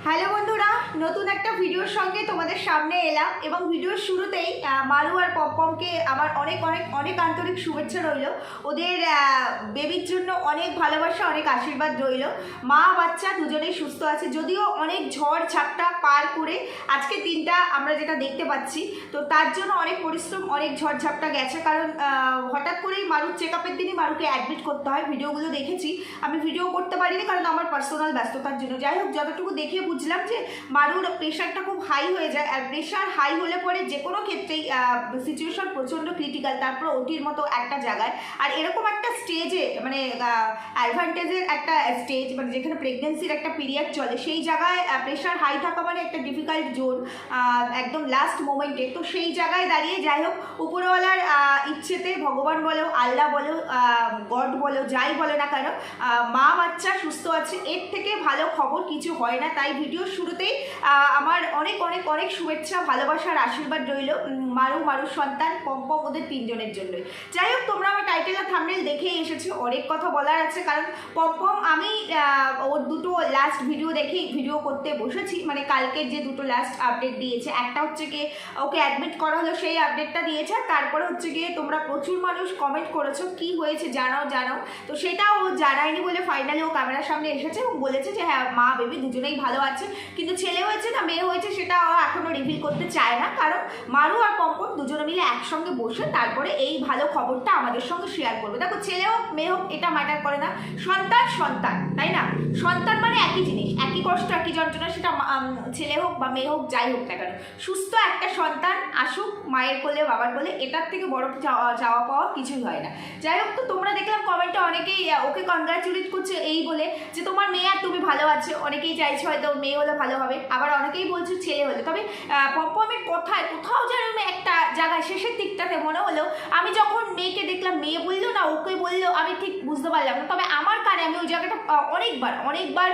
Hello বন্ধুরা, নতুন একটা ভিডিওর সঙ্গে তোমাদের সামনে এলাম এবং ভিডিওর শুরুতেই মারু আর পমপমকে আমার অনেক অনেক অনেক আন্তরিক শুভেচ্ছা রইল। ওদের বেবির জন্য অনেক ভালোবাসা, অনেক আশীর্বাদ রইল। মা বাচ্চা দুজনেই সুস্থ আছে, যদিও অনেক ঝড় ঝাপটা পার করে আজকে দিনটা আমরা যেটা দেখতে পাচ্ছি, তো তার জন্য অনেক পরিশ্রম, অনেক ঝড় ঝাপটা গেছে। কারণ হঠাৎ করেই মারুর চেক আপের দিনই মারুকে অ্যাডমিট করতে হয়। ভিডিওগুলো দেখেছি, আমি ভিডিও করতে পারিনি কারণ আমার পার্সোনাল ব্যস্ততার জন্য। যাই হোক, যতটুকু দেখে বুঝলাম যে মারুর প্রেশারটা খুব হাই হয়ে যায়, আর প্রেশার হাই হলে পরে যে কোনো ক্ষেত্রেই সিচুয়েশন প্রচণ্ড ক্রিটিক্যাল, তারপর ওটির মতো একটা জায়গায়। আর এরকম একটা স্টেজে মানে অ্যাডভান্টেজের একটা স্টেজ, মানে যেখানে প্রেগনেন্সির একটা পিরিয়ড চলে, সেই জায়গায় প্রেশার হাই থাকা মানে একটা ডিফিকাল্ট জোন, একদম লাস্ট মোমেন্টে। তো সেই জায়গায় দাঁড়িয়ে যাই হোক, উপরওয়ালার ইচ্ছেতে, ভগবান বলো, আল্লাহ বলো, গড বলো, যাই বলো না কেন, মা বাচ্চা সুস্থ আছে, এর থেকে ভালো খবর কিছু হয় না। তাই ভিডিওর শুরুতেই আমার অনেক অনেক অনেক শুভেচ্ছা, ভালোবাসার আশীর্বাদ রইল মারুর সন্তান পমপম, ওদের তিনজনের জন্যই। যাই হোক, তোমরা আমার টাইটেল আর থাম্বনেল দেখেই এসেছো, অনেক কথা বলার আছে। কারণ পমপম, আমি ওর দুটো লাস্ট ভিডিও দেখেই ভিডিও করতে বসেছি। মানে কালকের যে দুটো লাস্ট আপডেট দিয়েছে, একটা হচ্ছে গিয়ে ওকে অ্যাডমিট করা হলো, সেই আপডেটটা দিয়েছে। তারপরে হচ্ছে গিয়ে তোমরা প্রচুর মানুষ কমেন্ট করেছো কি হয়েছে জানাও। তো সেটা ও জানায়নি বলে ফাইনালি ও ক্যামেরার সামনে এসেছে এবং বলেছে যে হ্যাঁ, মা বেবি দুজনেই ভালো আছে, কিন্তু ছেলে হয়েছে না মেয়ে হয়েছে সেটা ও এখনও রিভিল করতে চায় না। কারণ মারু আর পমপম দুজনে মিলে একসঙ্গে বসে তারপরে এই ভালো খবরটা আমাদের সঙ্গে শেয়ার করবে। দেখো, ছেলে হোক মেয়ে হোক এটা ম্যাটার করে না, সন্তান সন্তান, তাই না? সন্তান মানে একই জিনিস, একই কষ্ট, একই যন্ত্রণা, সেটা ছেলে হোক বা মেয়ে হোক, যাই হোক না কেন, সুস্থ একটা সন্তান আসুক মায়ের কোলে বাবার কোলে, এটার থেকে বড় চাওয়া পাওয়া কিছুই হয় না। যাই হোক, তো তোমরা দেখলাম কমেন্টে অনেকেই ওকে কনগ্রাচুলেট করছে এই বলে যে তোমার মেয়ে আর তুমি ভালো আছে। অনেকেই চাইছে হয়তো মেয়ে হলে ভালো হবে, আবার অনেকেই বলছে ছেলে হলে। তবে পমপমের কোথাও যেন একটা জায়গায় শেষের দিকটাতে মনে হলো, আমি যখন মেয়েকে দেখলাম, মেয়ে বললো না ওকে বললো, আমি ঠিক বুঝতে পারলাম না। তবে আমার কানে আমি ওই জায়গাটা অনেকবার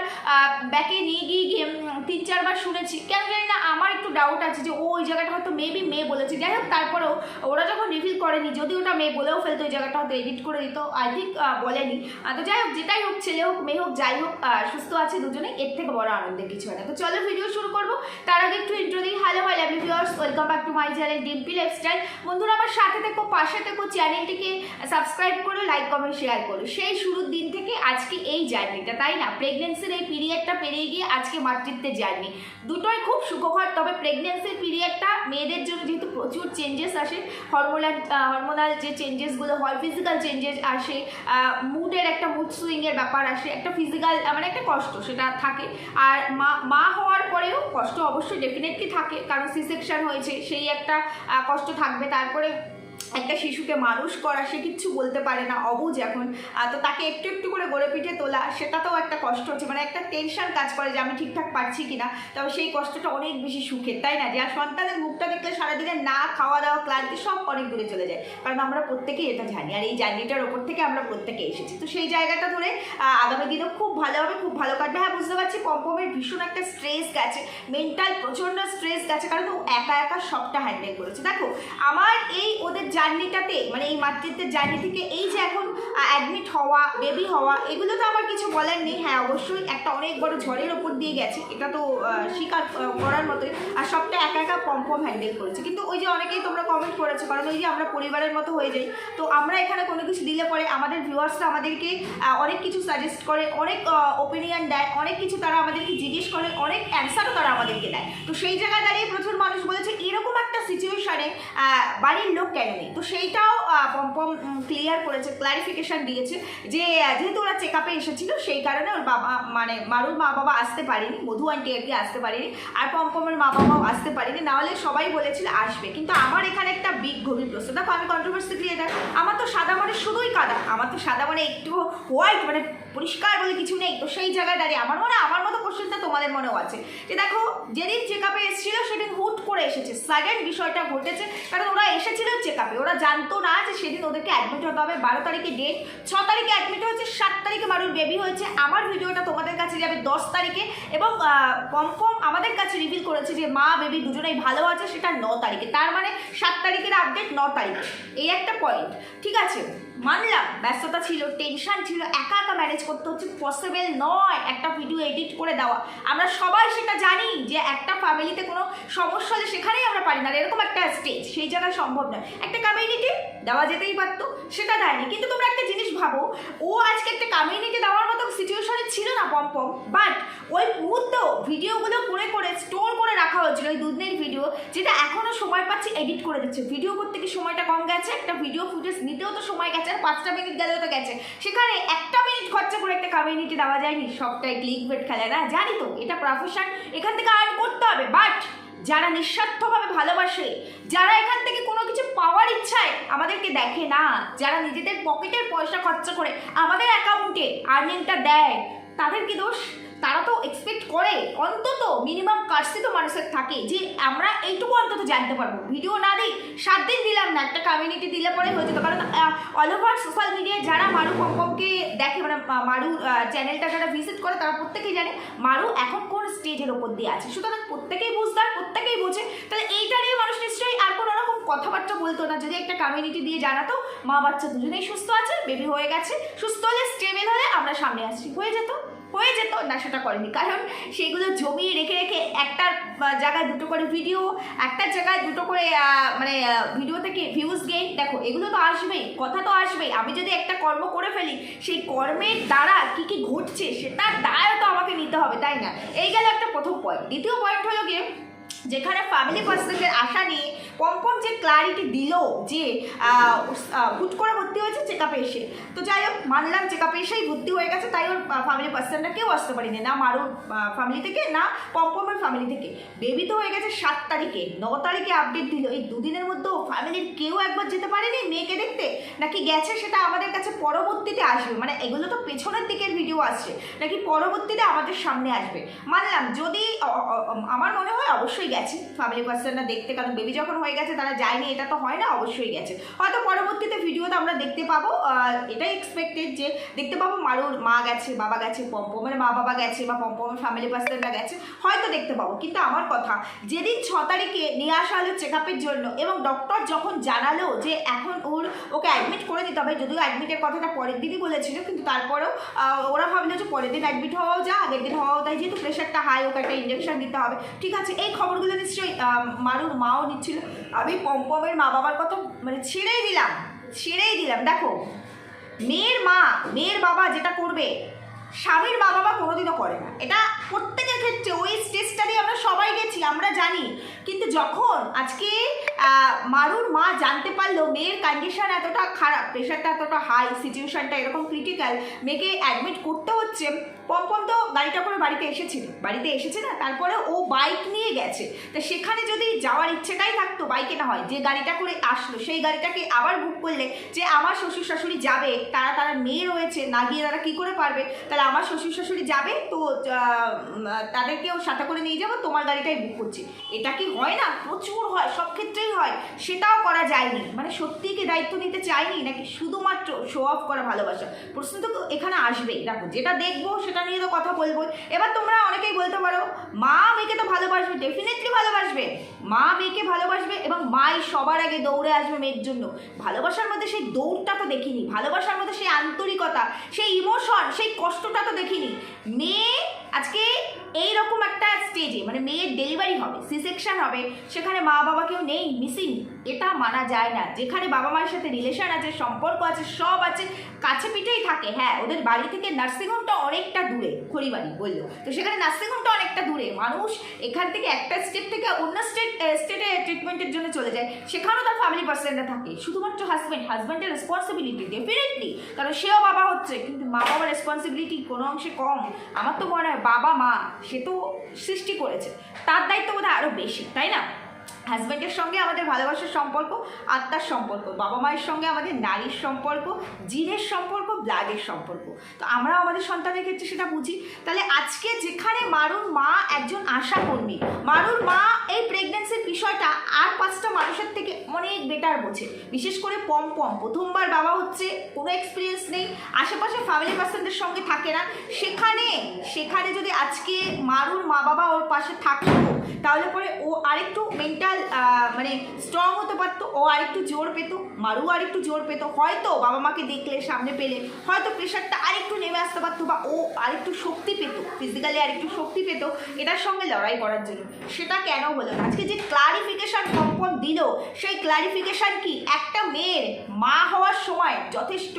ব্যাকে নিয়ে গিয়ে 3-4 বার শুনেছি। কেন জানি না, আমার একটু ডাউট আছে যে ও ওই জায়গাটা হয়তো মেবি মেয়ে বলেছে। যাই হোক, তারপরেও ওরা যখন রিভিল করেনি, যদি ওটা মেয়ে বলেও ফেলতো, ওই জায়গাটা হয়তো এডিট করে দিত, আই থিঙ্ক বলেনি। তো যাই হোক, যেটাই হোক, ছেলে হোক মেয়ে হোক, যাই হোক, সুস্থ আছে দুজনে, এর থেকে বড় আনন্দের কিছু হয় না। তো চলো ভিডিও শুরু করবো। তার আগে একটু ইন্ট্রো দিই। Hello my lovely viewers, welcome back to my channel Dimpi lifestyle. বন্ধুরা, আমার সাথে থেকো, পাশে থেকো, চ্যানেলটিকে সাবস্ক্রাইব করো, লাইক কমেন্ট শেয়ার করো। সেই শুরুর দিন থেকে আজকে এই জার্নিটা, তাই না? প্রেগনেন্সির এই পিরিয়ডটা পেরিয়ে গিয়ে আজকে মাতৃত্বের জার্নি, দুটোই খুব সুখকর। তবে প্রেগনেন্সির পিরিয়ডটা মেয়েদের জন্য যেহেতু প্রচুর চেঞ্জেস আসে, হরমোনাল যে চেঞ্জেসগুলো হয়, ফিজিক্যাল চেঞ্জেস আসে, মুডের একটা মুড সুইংয়ের ব্যাপার আসে, একটা ফিজিক্যাল মানে একটা কষ্ট সেটা থাকে। আর মা হওয়ার পরেও কষ্ট অবশ্যই ডেফিনেটলি থাকে, কারণ সি সেকশন হয়েছে, সেই একটা কষ্ট থাকবে। তারপরে একটা শিশুকে মানুষ করা, সে কিচ্ছু বলতে পারে না, অবুঝ এখন, তো তাকে একটু একটু করে গড়ে পিঠে তোলা, সেটাতেও একটা কষ্ট হচ্ছে, মানে একটা টেনশন কাজ করে যে আমি ঠিকঠাক পারছি কিনা। তবে সেই কষ্টটা অনেক বেশি সুখের, তাই না? যে আর সন্তানের মুখটা দেখলে সারাদিনে না খাওয়া দাওয়া, ক্লান্তি সব অনেক দূরে চলে যায়, কারণ আমরা প্রত্যেকেই এটা জানি, আর এই জার্নিটার ওপর থেকে আমরা প্রত্যেকে এসেছি। তো সেই জায়গাটা ধরে আগামী দিনেও খুব ভালো হবে, খুব ভালো কাটবে। হ্যাঁ, বুঝতে পারছি পমপমের ভীষণ একটা স্ট্রেস গেছে, মেন্টাল প্রচণ্ড স্ট্রেস গেছে, কারণ ও একা সবটা হ্যান্ডেল করেছে। দেখো, আমার এই ওদের জার্নিটাতে, মানে এই মাতৃত্বের জার্নি থেকে এই যে এখন অ্যাডমিট হওয়া, বেবি হওয়া, এগুলো তো আমার কিছু বলার নেই। হ্যাঁ, অবশ্যই একটা অনেক বড় ঝড়ের ওপর দিয়ে গেছে, এটা তো স্বীকার করার মতোই। আর সবটা একা পমপম হ্যান্ডেল করেছে। কিন্তু ওই যে অনেকেই তোমরা কমেন্ট করেছো, কারণ ওই যে আমরা পরিবারের মতো হয়ে যাই, তো আমরা এখানে কোনো কিছু দিলে পরে আমাদের ভিউয়ার্সরা আমাদেরকে অনেক কিছু সাজেস্ট করে, অনেক ওপিনিয়ন দেয়, অনেক কিছু তারা আমাদেরকে জিজ্ঞেস করে, অনেক অ্যান্সারও তারা আমাদেরকে দেয়। তো সেই জায়গায় দাঁড়িয়ে প্রচুর মানুষ বলেছে এরকম একটা সিচুয়েশনে বাড়ির লোক কেন নেই। তো সেইটাও পমপম ক্লিয়ার করেছে, ক্লারিফিকেশান দিয়েছে যে যেহেতু ওরা চেক আপে এসেছিল, সেই কারণে ওর বাবা, মানে মারুর মা বাবা আসতে পারেনি, মধু আন্টি আর কি আসতে পারেনি, আর পমপমের মা বাবাও আসতে পারেনি, নাহলে সবাই বলেছিল আসবে। কিন্তু আমার এখানে একটা বিগ গভীর প্রশ্ন। দেখো, আমি কন্ট্রোভার্সি ক্রিয়েটার, আমার তো সাদা মানে শুধুই কাদা, আমার তো সাদা মানে একটু হোয়াইট, মানে পরিষ্কার বলে কিছু নেই। তো সেই জায়গায় দাঁড়িয়ে আমার মতো কোশ্চেনটা তোমাদের মনেও আছে যে দেখো, যেদিন চেক আপে এসেছিল সেদিন হুট করে এসেছে, সাডেন বিষয়টা ঘটেছে। কারণ ওরা এসেছিল চেক আপে, ওরা জানতো না যে সেদিন ওদেরকে অ্যাডমিট হতে হবে। 12 তারিখে ডেট, 6 তারিখে অ্যাডমিট হয়েছে, 7 তারিখে মারুর বেবি হয়েছে। আমার ভিডিওটা তোমাদের কাছে যাবে 10 তারিখে, এবং পমপম আমাদের কাছে রিভিল করেছে যে মা বেবি দুজনেই ভালো আছে, সেটা 9 তারিখে। তার মানে 7 তারিখের আপডেট 9 তারিখে, এই একটা পয়েন্ট, ঠিক আছে? মানলাম ব্যস্ততা ছিল, টেনশন ছিল, একা একা ম্যানেজ করতে হচ্ছে, পসিবল নয় একটা ভিডিও এডিট করে দেওয়া। আমরা সবাই সেটা জানি যে একটা ফ্যামিলিতে কোনো সমস্যা হলে সেখানেই আমরা পারি না, এরকম একটা স্টেজ সেই জায়গায় সম্ভব নয়। একটা কমিউনিটি দেওয়া যেতেই পারতো, সেটা দেয়নি। কিন্তু তোমরা একটা জিনিস ভাবো, ও আজকে একটা কমিউনিটি দেওয়ার মতো সিচুয়েশনে ছিল না পম্পম, বাট ওই মুহূর্তেও ভিডিওগুলো করে করে স্টোর করে রাখা হয়েছিল, ওই দুদিনের ভিডিও, যেটা এখনও সময় পাচ্ছি এডিট করে দিচ্ছে। ভিডিও করতে কি সময়টা কম গেছে? একটা ভিডিও ফুটেজ নিতেও তো সময় গেছে, আর 5টা মিনিট গেলেও তো গেছে, সেখানে 1টা মিনিট খরচা করে একটা কমিউনিটি দেওয়া যায়নি। সবটাই ক্লিকবেট খেলে না, জানি তো এটা প্রফেশন, এখান থেকে আর্ন করতে হবে, বাট যারা নিঃস্বার্থভাবে ভালোবাসে, যারা এখান থেকে কোনো কিছু পাওয়ার ইচ্ছায় আমাদেরকে দেখে না, যারা নিজেদের পকেটের পয়সা খরচা করে আমাদের অ্যাকাউন্টে আর্নিংটা দেয়, তাদের কি দোষ? তারা তো এক্সপেক্ট করে, অন্তত মিনিমাম কার্সি তো মানুষের থাকে যে আমরা এইটুকু অন্তত জানতে পারবো। ভিডিও না দিই, 7 দিন দিলাম না, একটা কমিউনিটি দিলে পরে হয়ে যেত। কারণ অল ওভার সোশ্যাল মিডিয়ায় যারা মারু পম্পমকে দেখে, মানে মারু চ্যানেলটা যারা ভিজিট করে, তারা প্রত্যেকেই জানে মারু এখন কোন স্টেজের ওপর দিয়ে আছে। সুতরাং প্রত্যেকেই বুঝদার, প্রত্যেকেই বোঝে। তাহলে এইটা নিয়ে মানুষ নিশ্চয়ই আর কোনো রকম কথাবার্তা বলতো না যদি একটা কমিউনিটি দিয়ে জানাতো মা বাচ্চা দুজনেই সুস্থ আছে, বেবি হয়ে গেছে, সুস্থ হলে স্টেবল হলে আমরা সামনে আসছি, হয়ে যেত না। সেটা করেনি, কারণ সেগুলো জমিয়ে রেখে রেখে একটার জায়গায় 2টো করে ভিডিও, একটার জায়গায় 2টো করে মানে ভিডিও থেকে ভিউজ গেইন। দেখো এগুলো তো আসবেই, কথা তো আসবেই। আমি যদি একটা কর্ম করে ফেলি, সেই কর্মের দ্বারা কি কি ঘটছে সেটার দায়ও তো আমাকে নিতে হবে, তাই না? এই গেল একটা প্রথম পয়েন্ট। দ্বিতীয় পয়েন্ট হলো গিয়ে, যেখানে ফ্যামিলি পার্সনদের আশা নিয়ে পম্পম যে ক্লারিটি দিল যে হুট করে ভর্তি হয়েছে চেকআপে এসে, তো যাই হোক মানলাম চেকআপে এসেই ভর্তি হয়ে গেছে, তাই ওর ফ্যামিলি পার্সনরা কেউ আসতে পারেনি, না মারুর ফ্যামিলি থেকে না পম্পমের ফ্যামিলি থেকে। বেবি তো হয়ে গেছে 7 তারিখে, 9 তারিখে আপডেট দিল। এই দুদিনের মধ্যেও ফ্যামিলির কেউ একবার যেতে পারেনি মেয়েকে দেখতে, নাকি গেছে সেটা আমাদের কাছে পরবর্তীতে আসবে, মানে এগুলো তো পেছনের দিকের ভিডিও আসছে, নাকি পরবর্তীতে আমাদের সামনে আসবে। মানলাম যদি আমার মনে হয় অবশ্যই গেছে ফ্যামিলি পার্সনরা দেখতে, কারণ বেবি যখন হয়ে গেছে তারা যায়নি এটা তো হয় না, অবশ্যই গেছে। হয়তো পরবর্তীতে ভিডিওতে আমরা দেখতে পাবো, এটাই এক্সপেক্টেড যে দেখতে পাবো মারুর মা গেছে, বাবা গেছে, পম্পমের মা বাবা গেছে, বা পম্পমের ফ্যামিলি পার্সনরা গেছে, হয়তো দেখতে পাবো। কিন্তু আমার কথা, যেদিন 6 তারিখে নিয়ে আসা হলো চেকআপের জন্য, এবং ডক্টর যখন জানালো যে এখন ওকে অ্যাডমিট করে দিতে হবে, যদিও অ্যাডমিটের কথাটা পরের দিনই বলেছিল, কিন্তু তারপরেও ওরা ভাবলো যে পরের দিন অ্যাডমিট হওয়াও যা, আগের দিন হওয়াও তাই, যেহেতু প্রেশারটা হাই, ওকে একটা ইঞ্জেকশন দিতে হবে, ঠিক আছে। এই খবরগুলো নিশ্চয়ই মারুর মাও নিচ্ছিল। আমি পম্পমের মা বাবার কথা মানে ছেড়েই দিলাম। দেখো মেয়ের মা, মেয়ের বাবা যেটা করবে, স্বামীর মা বাবা কোনোদিনও করে না। এটা প্রত্যেকের ক্ষেত্রে ওই স্টেজটা দিয়ে আমরা সবাই গেছি, আমরা জানি। কিন্তু যখন আজকে মারুর মা জানতে পারলো মেয়ের কন্ডিশন এতটা খারাপ, প্রেশারটা এতটা হাই, সিচুয়েশনটা এরকম ক্রিটিক্যাল, মেয়েকে অ্যাডমিট করতে হচ্ছে, পম্পম তো গাড়িটা করে বাড়িতে এসেছে না, তারপরে ও বাইক নিয়ে গেছে। তা সেখানে যদি যাওয়ার ইচ্ছেটাই থাকতো, বাইকে না হয় যে গাড়িটা করে আসলো, সেই গাড়িটাকে আবার বুক করলে যে আমার শ্বশুর শাশুড়ি যাবে, তারা মেয়ে রয়েছে, না গিয়ে তারা কী করে পারবে, তাহলে আমার শ্বশুর শাশুড়ি যাবে তো তাদেরকেও সাথে করে নিয়ে যাবো, তোমার গাড়িটাই বুক করছি। এটা কি হয় না? প্রচুর হয়, সব ক্ষেত্রেই হয়। সেটাও করা যায়নি, মানে সত্যি কি দায়িত্ব নিতে চাইনি, নাকি শুধুমাত্র শো অফ করা ভালোবাসা? প্রশ্ন তো এখানে আসবেই। দেখো যেটা দেখবো সেটা নিয়ে তো কথা বলবো। এবার তোমরা অনেকেই বলতে পারো মা মেয়েকে তো ভালোবাসবে, ডেফিনেটলি ভালোবাসবে, মা মেয়েকে ভালোবাসবে, এবং মাই সবার আগে দৌড়ে আসবে মেয়ের জন্য। ভালোবাসার মধ্যে সেই দৌড়টা তো দেখিনি, ভালোবাসার মধ্যে সেই আন্তরিকতা, সেই ইমোশন, সেই কষ্টটা তো দেখিনি। মেয়ে আজকে এইরকম একটা স্টেজে, মানে মেয়ের ডেলিভারি হবে, সি সেকশন হবে, সেখানে মা বাবা কেউ নেই, মিসিং, এটা মানা যায় না। যেখানে বাবা মায়ের সাথে রিলেশন আছে, সম্পর্ক আছে, সব আছে, কাছে পিঠেই থাকে। হ্যাঁ, ওদের বাড়ি থেকে নার্সিংহোমটা অনেকটা দূরে, খড়িবাড়ি বললো, তো সেখানে নার্সিংহোমটা অনেকটা দূরে। মানুষ এখান থেকে একটা স্টেট থেকে অন্য স্টেটে ট্রিটমেন্টের জন্য চলে যায়, সেখানেও তার ফ্যামিলি পার্সনরা থাকে। শুধুমাত্র হাজব্যান্ডের রেসপন্সিবিলিটি ডেফিনেটলি, কারণ সেও বাবা হচ্ছে, কিন্তু মা বাবার রেসপন্সিবিলিটি কোনো অংশে কম। আমার তো মনে হয় বাবা মা সে তো সৃষ্টি করেছে, তার দায়িত্ব বোধহয় আরও বেশি, তাই না? হাজব্যান্ডের সঙ্গে আমাদের ভালোবাসার সম্পর্ক, আত্মার সম্পর্ক, বাবা মায়ের সঙ্গে আমাদের নারীর সম্পর্ক, জিনের সম্পর্ক, ব্লাডের সম্পর্ক। তো আমরাও আমাদের সন্তানের ক্ষেত্রে সেটা বুঝি। তাহলে আজকে যেখানে মারুর মা একজন আশা কর্মী, মারুর মা এই প্রেগনেন্সির বিষয়টা আর 5টা মানুষের থেকে অনেক বেটার বোঝে, বিশেষ করে পম প্রথমবার বাবা হচ্ছে, কোনো এক্সপিরিয়েন্স নেই, আশেপাশে ফ্যামিলি পার্সনদের সঙ্গে থাকে না, সেখানে যদি আজকে মারুর মা বাবা ওর পাশে থাকতো তাহলে পরে ও আরেকটু মেন্টাল মানে স্ট্রং হতে পারতো, ও আরেকটু জোর পেত, মারু আরেকটু জোর পেত, হয়তো বাবা মাকে দেখলে সামনে পেলে হয়তো প্রেশারটা আরেকটু নেমে আসতে পারতো, বা ও আরেকটু শক্তি পেত, ফিজিক্যালি আরেকটু শক্তি পেত এটার সঙ্গে লড়াই করার জন্য। সেটা কেন হলো না? আজকে যে ক্লারিফিকেশন পম্পম দিল, সেই ক্লারিফিকেশন কি একটা মেয়ের মা হওয়ার সময় যথেষ্ট?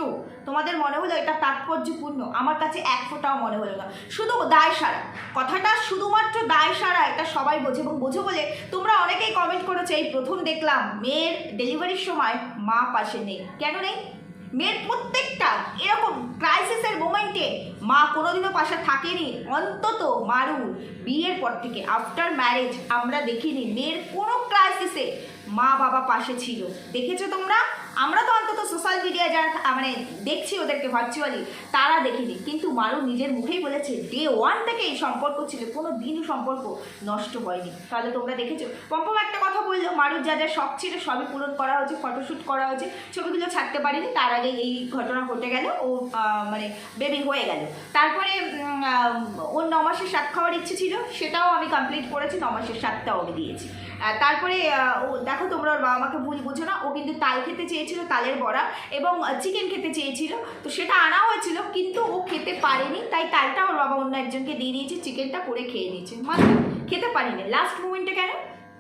তোমাদের মনে হলো এটা তাৎপর্যপূর্ণ? আমার কাছে এক ফোঁটাও মনে হলো না। শুধু দায় সারা, কথাটা শুধুমাত্র দায় সারা, এটা সবাই বোঝে, এবং বোঝো বলে তোমরা অনেকেই কমেন্ট করেছো এই প্রথম দেখলাম মেয়ের ডেলিভারির সময় মা পাশে নেই। কেন নেই? মেয়ের প্রত্যেকটা এরকম ক্রাইসিসের মোমেন্টে মা কোনোদিনও পাশে থাকেনি, অন্তত মারুর বিয়ের পর থেকে আফটার ম্যারেজ আমরা দেখিনি মেয়ের কোনো ক্রাইসিসে মা বাবা পাশে ছিল। দেখেছো তোমরা? আমরা তো অন্তত সোশ্যাল মিডিয়ায় যারা মানে দেখছি ওদেরকে ভার্চুয়ালি, তারা দেখিনি, কিন্তু মারু নিজের মুখেই বলেছে ডে 1 থেকে এই সম্পর্ক ছিল, কোনো দিনও সম্পর্ক নষ্ট হয়নি। তাহলে তোমরা দেখেছো পম্পম একটা কথা বললো, মারুর যা যা শখ ছিল সবই পূরণ করা হয়েছে, ফটোশ্যুট করা হয়েছে, ছবিগুলো ছাড়তে পারিনি, তার আগে এই ঘটনা ঘটে গেল, ও মানে বেবি হয়ে গেল। তারপরে ওর 9 মাসের স্বাদ খাওয়ার ইচ্ছে ছিল, সেটাও আমি কমপ্লিট করেছি, 9 মাসের স্বাদটাও আমি দিয়েছি। তারপরে ও দেখো তোমরা ওর বাবা মাকে ভুল বুঝো না, ও কিন্তু তাল খেতে চেয়েছিল, তালের বড়া, এবং চিকেন খেতে চেয়েছিল, তো সেটা আনা হয়েছিল কিন্তু ও খেতে পারেনি, তাই তালটা ওর বাবা অন্য একজনকে দিয়ে দিয়েছে, চিকেনটা করে খেয়ে নিয়েছে, মানে খেতে পারিনি। লাস্ট মোমেন্টে কেন?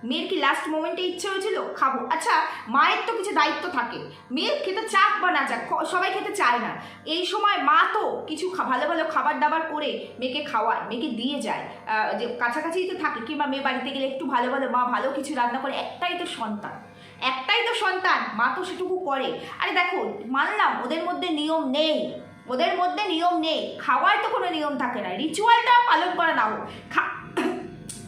মেয়ের কি লাস্ট মোমেন্টে ইচ্ছে হয়েছিল খাবো? আচ্ছা, মায়ের তো কিছু দায়িত্ব থাকে, মেয়ের খেতে চাক বা না চাক, সবাই খেতে চায় না, এই সময় মা তো কিছু ভালো ভালো খাবার দাবার করে মেয়েকে খাওয়ায়, মেয়েকে দিয়ে যায়, যে কাছাকাছিই তো থাকে, কিংবা মেয়ে বাড়িতে গেলে একটু ভালো ভালো মা ভালো কিছু রান্না করে, একটাই তো সন্তান, মা তো সেটুকু করে। আরে দেখো, মানলাম ওদের মধ্যে নিয়ম নেই, খাওয়ায় তো কোনো নিয়ম থাকে না, রিচুয়ালটা পালন করা না হোক,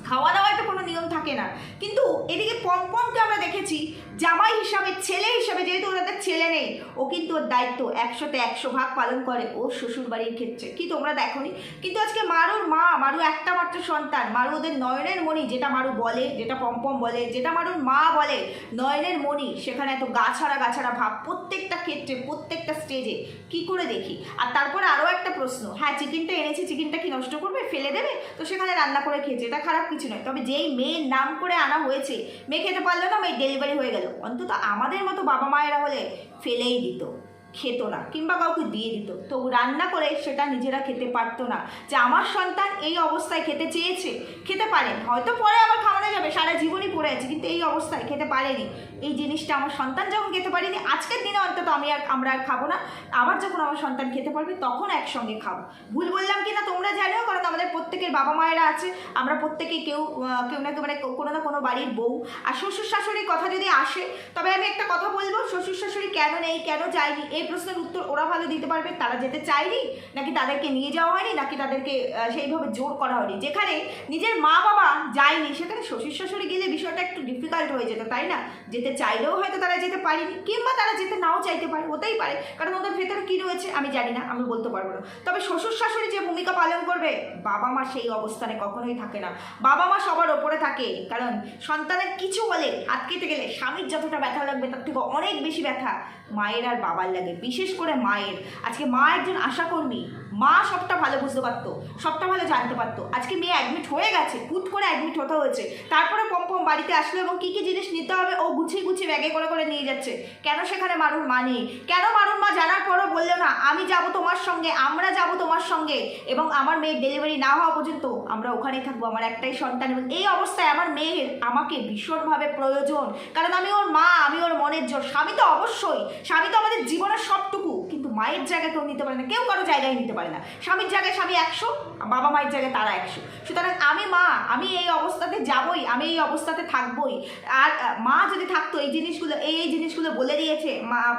খাওয়া দাওয়ায় তো কোনো নিয়ম থাকে না, কিন্তু এদিকে পম্পমকে আমরা দেখেছি জামাই হিসাবে, ছেলে হিসাবে, যেহেতু ওদের ছেলে নেই, ও কিন্তু ওর দায়িত্ব 100তে 100 ভাগ পালন করে ওর শ্বশুর বাড়ির ক্ষেত্রে। কি তোমরা দেখোনি? কিন্তু আজকে মারু একটা মাত্র সন্তান, মারু ওদের নয়নের মণি, যেটা মারু বলে, যেটা পম্পম বলে, যেটা মারুর মা বলে নয়নের মণি, সেখানে এত গাছাড়া ভাব প্রত্যেকটা ক্ষেত্রে, প্রত্যেকটা স্টেজে কি করে দেখি। আর তারপরে আরও একটা প্রশ্ন, হ্যাঁ চিকেনটা এনেছি, চিকেনটা কি নষ্ট করবে, ফেলে দেবে? তো সেখানে রান্না করে খেয়েছে, এটা খারাপ কিছু নয়, তবে যেই মেয়ের নাম করে আনা হয়েছে, মেয়ে খেতে পারলো না, মেয়ে ডেলিভারি হয়ে গেল, অন্তত আমাদের মতো বাবা মায়েরা হলে ফেলেই দিত, খেত না, কিংবা কাউকে দিয়ে দিত, তো রান্না করে সেটা নিজেরা খেতে পারতো না, যে আমার সন্তান এই অবস্থায় খেতে চেয়েছে, খেতে পারেন, হয়তো পরে আবার খাওয়ানো যাবে, সারা জীবনই পড়ে আছে, কিন্তু এই অবস্থায় খেতে পারেনি, এই জিনিসটা আমার সন্তান যখন খেতে পারিনি, আজকের দিনে অন্তত আমরা আর খাবো না, আবার যখন আমার সন্তান খেতে পারবে তখন একসঙ্গে খাবো। ভুল বললাম কি না তোমরা জানো, কারণ আমাদের প্রত্যেকের বাবা মায়েরা আছে, আমরা প্রত্যেকেই কেউ না কেউ, মানে কোনো না কোনো বাড়ির বউ। আর শ্বশুর শাশুড়ির কথা যদি আসে, তবে আমি একটা কথা বলবো, শ্বশুর শাশুড়ি কেন নেই, কেন যায়নি, এই প্রশ্নের উত্তর ওরা ভালো দিতে পারবে। তারা যেতে চায়নি, নাকি তাদেরকে নিয়ে যাওয়া হয়নি, নাকি তাদেরকে সেইভাবে জোর করা হয়নি? যেখানে নিজের মা বাবা যায়নি, সেখানে শ্বশুর শাশুড়ি গেলে বিষয়টা একটু ডিফিকাল্ট হয়ে যেত, তাই না? যেতে চাইলেও হয়তো তারা যেতে পারেনি, কিংবা তারা যেতে নাও চাইতে পারে, হতেই পারে, কারণ ওদের ভেতরে কী রয়েছে আমি জানি না, আমি বলতে পারবো না। তবে শ্বশুর শাশুড়ি যে ভূমিকা পালন করবে, বাবা মা সেই অবস্থানে কখনোই থাকে না, বাবা মা সবার ওপরে থাকে, কারণ সন্তানের কিছু বলে হাত কেটে গেলে স্বামীর যতটা ব্যথা লাগবে তার থেকে অনেক বেশি ব্যথা মায়ের আর বাবার লাগে, বিশেষ করে মায়ের। আজকে মা একজন আশাকর্মী, মা সবটা ভালো বুঝতে পারতো, সবটা ভালো জানতে পারতো। আজকে মেয়ে অ্যাডমিট হয়ে গেছে, হুট করে অ্যাডমিট হতে হয়েছে, তারপরে পম্পম বাড়িতে আসলো এবং কী কী জিনিস নিতে হবে ও গুছিয়ে ব্যাগে করে নিয়ে যাচ্ছে। কেন সেখানে মারুর মা নেই? কেন মারুর মা জানার পরও বললো না আমি যাব তোমার সঙ্গে, আমরা যাব তোমার সঙ্গে, এবং আমার মেয়ের ডেলিভারি না হওয়া পর্যন্ত আমরা ওখানেই থাকবো, আমার একটাই সন্তান, এবং এই অবস্থায় আমার মেয়ের আমাকে ভীষণভাবে প্রয়োজন, কারণ আমি ওর মা, আমি ওর মনের জোর। স্বামী তো অবশ্যই, স্বামী তো আমাদের জীবনের সবটুকু, কিন্তু মায়ের জায়গায় কেউ নিতে পারে না, কেউ কারো জায়গায় নিতে পারে না। স্বামীর জায়গায় স্বামী 100, বাবা মায়ের জায়গায় তারা 100। সুতরাং আমি মা, আমি এই অবস্থাতে যাবই, আমি এই অবস্থাতে থাকবই। আর মা যদি থাকতো এই জিনিসগুলো বলে দিয়েছে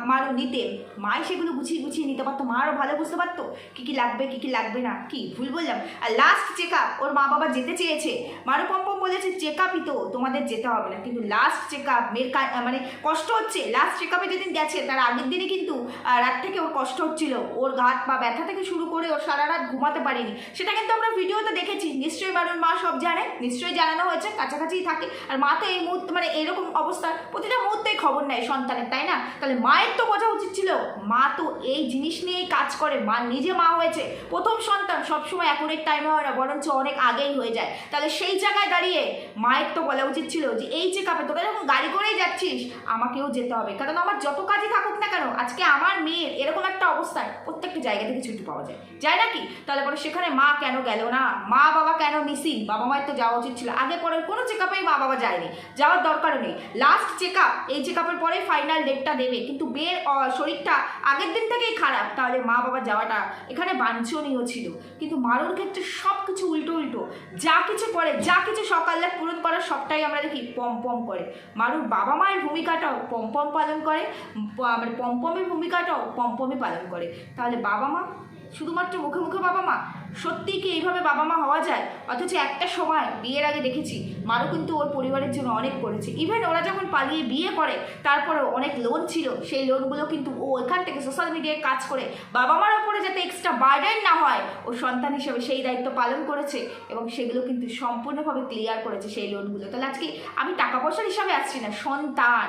মারও নিতে, মাই সেগুলো গুছিয়ে নিতে পারতো, মা আরও ভালো বুঝতে পারতো কী লাগবে কী লাগবে না। কি ভুল বললাম? আর লাস্ট চেক আপ ওর মা বাবা যেতে চেয়েছে, মারু পম্পম বলেছে চেক আপই তো, তোমাদের যেতে হবে না, কিন্তু লাস্ট চেক আপ মেয়ের মানে কষ্ট হচ্ছে, লাস্ট চেক আপে যেদিন গেছে তার আগের দিনে কিন্তু রাত থেকে ওর কষ্ট হচ্ছিল, ওর হাত পা ব্যথা থেকে শুরু করে ওর সারা রাত ঘুমাতে পারিনি, সেটা কিন্তু আমরা ভিডিওতে দেখেছি। নিশ্চয়ই মারুর মা সব জানে, নিশ্চয়ই জানানো হয়েছে, কাছাকাছিই থাকে। আর মা তো এই মুহূর্তে মানে এরকম অবস্থা প্রতিটা মুহূর্তেই খবর নেয় সন্তানের, তাই না? তাহলে মায়ের তো বোঝা উচিত ছিল, মা তো এই জিনিস নিয়েই কাজ করে, মা নিজে মা হয়েছে, প্রথম সন্তান সবসময় অ্যাকুরেট টাইমে হয় না, বরঞ্চ অনেক আগেই হয়ে যায়। তাহলে সেই জায়গায় দাঁড়িয়ে মায়ের তো বলা উচিত ছিল যে এই চেক আপে তোরা যখন গাড়ি করেই যাচ্ছিস আমাকেও যেতে হবে, কারণ আমার যত কাজই থাকুক না কেন, আজকে আমার মেয়ের এরকম একটা অবস্থায় প্রত্যেকটা জায়গা থেকে ছুটি পাওয়া যায় নাকি? তাহলে পরে সেখানে মা কেন গেল না, মা বাবা কেন মিসিং? বাবা মায়ের তো যাওয়া উচিত ছিল। আগে পরে কোনো চেক আপেই মা বাবা যায়নি, যাওয়ার দরকারও নেই। লাস্ট চেক আপ, এই চেক আপের পরে ফাইনাল ডেটটা দেবে, কিন্তু মেয়ের শরীরটা আগের দিন থেকেই খারাপ, তাহলে মা বাবা যাওয়াটা এখানে বাঞ্ছনীয় ছিল। কিন্তু মারুর ক্ষেত্রে সব কিছু উল্টো, যা কিছু করে, যা কিছু সকালে পূরণ করার সবটাই আমরা দেখি পম করে। মারুর বাবা মায়ের ভূমিকাটাও পম পালন করে, মানে পমের ভূমিকাটাও পমই পালন করে। তাহলে বাবা মা শুধুমাত্র মুখে মুখে বাবা মা, সত্যি কি এইভাবে বাবা মা হওয়া যায়? অথচ একটা সময় বিয়ের আগে দেখেছি মারু কিন্তু ওর পরিবারের জন্য অনেক করেছে। ইভেন ওরা যখন পালিয়ে বিয়ে করে তারপরে অনেক লোন ছিল, সেই লোনগুলো কিন্তু ও এখান থেকে সোশ্যাল মিডিয়ায় কাজ করে বাবা মার ওপরে যাতে এক্সট্রা বার্ডেন না হয়, ও সন্তান হিসেবে সেই দায়িত্ব পালন করেছে এবং সেগুলো কিন্তু সম্পূর্ণভাবে ক্লিয়ার করেছে সেই লোনগুলো। তাহলে আজকে আমি টাকা পয়সার হিসাবে আসছি না, সন্তান,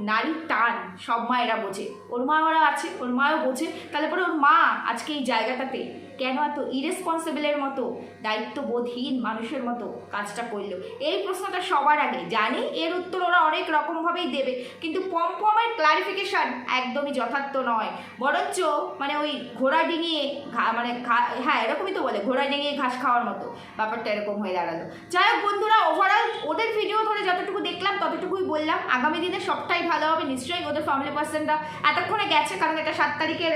নারীর টান সব মায়েরা বোঝে, ওর মা ওরা আছে, ওর মাও বোঝে। তাহলে পরে ওর মা আজকে এই জায়গাটাতে কেন এত ইরেসপন্সিবলের মতো, দায়িত্ববোধহীন মানুষের মতো কাজটা করলো? এই প্রশ্নটা সবার আগে জানি, এর উত্তর ওরা অনেক রকমভাবেই দেবে, কিন্তু পমের ক্লারিফিকেশান একদমই যথার্থ নয়, বরঞ্চ মানে ওই ঘোড়া ডিঙিয়ে হ্যাঁ এরকমই তো বলে, ঘোড়া ডিঙিয়ে ঘাস খাওয়ার মতো ব্যাপারটা এরকম হয়ে দাঁড়ালো। যাই হোক বন্ধুরা, ওভারঅল ওদের ভিডিও ধরে যতটুকু দেখলাম ততটুকুই বললাম। আগামী দিনে সবটাই ভালো হবে নিশ্চয়ই। ওদের ফ্যামিলি পার্সনরা এতক্ষণে গেছে, কারণ এটা 7 তারিখের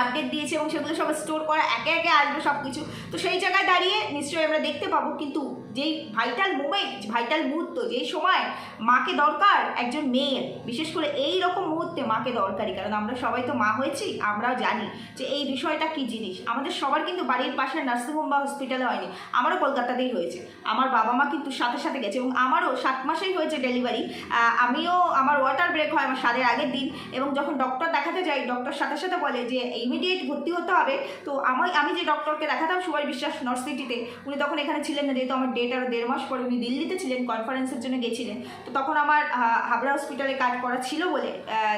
আপডেট দিয়েছে এবং সেগুলো সব স্টোর করা, একে একে আসবে সব কিছু। তো সেই জায়গায় দাঁড়িয়ে নিশ্চয়ই আমরা দেখতে পাবো। কিন্তু যেই ভাইটাল মোমেন্ট, ভাইটাল মুহূর্ত, যেই সময় মাকে দরকার একজন মেয়ের, বিশেষ করে এই রকম মুহূর্তে মাকে দরকারি, কারণ আমরা সবাই তো মা হয়েছি, আমরাও জানি যে এই বিষয়টা কি জিনিস। আমাদের সবার কিন্তু বাড়ির পাশে নার্সিংহোম বা হসপিটালে হয়নি, আমারও কলকাতাতেই হয়েছে। আমার বাবা মা কিন্তু সাথে সাথে গেছে এবং আমারও 7 মাসেই হয়েছে ডেলিভারি। আমিও আমার ওয়াটার ব্রেক হয় আমার স্বাদের আগের দিন, এবং যখন ডক্টর দেখাতে যাই ডক্টর সাথে সাথে বলে যে ইমিডিয়েট ভর্তি হতে হবে। তো আমি যে ডক্টরকে দেখাতাম সুভাষ বিশ্বাস নর্থ সিটিতে, উনি তখন এখানে ছিলেন না, যেহেতু আমার ডেট আরও 1.5 মাস পরে উনি দিল্লিতে ছিলেন, কনফারেন্সের জন্য গেছিলেন। তো তখন আমার হাবড়া হসপিটালে কাজ করা ছিল বলে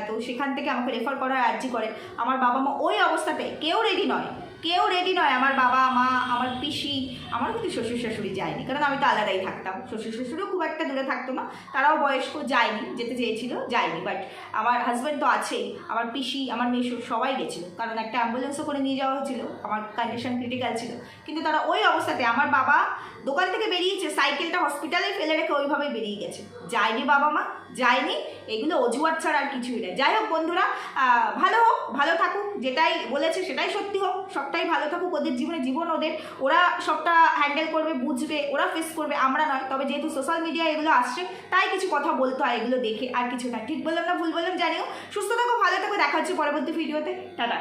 তো সেখান থেকে আমাকে রেফার করার আর্জি করে। আমার বাবা মা ওই অবস্থাতে কেউ রেডি নয়, আমার বাবা মা, আমার পিসি, আমার কিন্তু শ্বশুর শাশুড়ি যায়নি, কারণ আমি তো আলাদাই থাকতাম। শ্বশুর শাশুড়িও খুব একটা দূরে থাকতো না, তারাও বয়স্ক, যায়নি, যেতে চেয়েছিল যায়নি। বাট আমার হাজব্যান্ড তো আছেই, আমার পিসি, আমার মেশো সবাই গেছিলো, কারণ একটা অ্যাম্বুলেন্সও করে নিয়ে যাওয়া হয়েছিল, আমার কন্ডিশন ক্রিটিক্যাল ছিল। কিন্তু তারা ওই অবস্থাতে, আমার বাবা দোকান থেকে বেরিয়েছে, সাইকেলটা হসপিটালে ফেলে রেখে ওইভাবেই বেরিয়ে গেছে, যায়নি বাবা মা, যায়নি। এগুলো অজুহাত ছাড়া আর কিছুই নেই। যাই হোক বন্ধুরা, ভালো হোক, ভালো থাকুক, যেটাই বলেছে সেটাই সত্যি হোক, সবটাই ভালো থাকুক। ওদের জীবন ওদের, ওরা সবটা হ্যান্ডেল করবে, বুঝবে, ওরা ফেস করবে, আমরা নয়। তবে যেহেতু সোশ্যাল মিডিয়ায় এগুলো আসছে তাই কিছু কথা বলতে হয়, এগুলো দেখে, আর কিছু না। ঠিক বললাম না ভুল বললাম জানিও। সুস্থ থাকো, ভালো থাকো, দেখা হচ্ছে পরবর্তী ভিডিওতে। টাটা।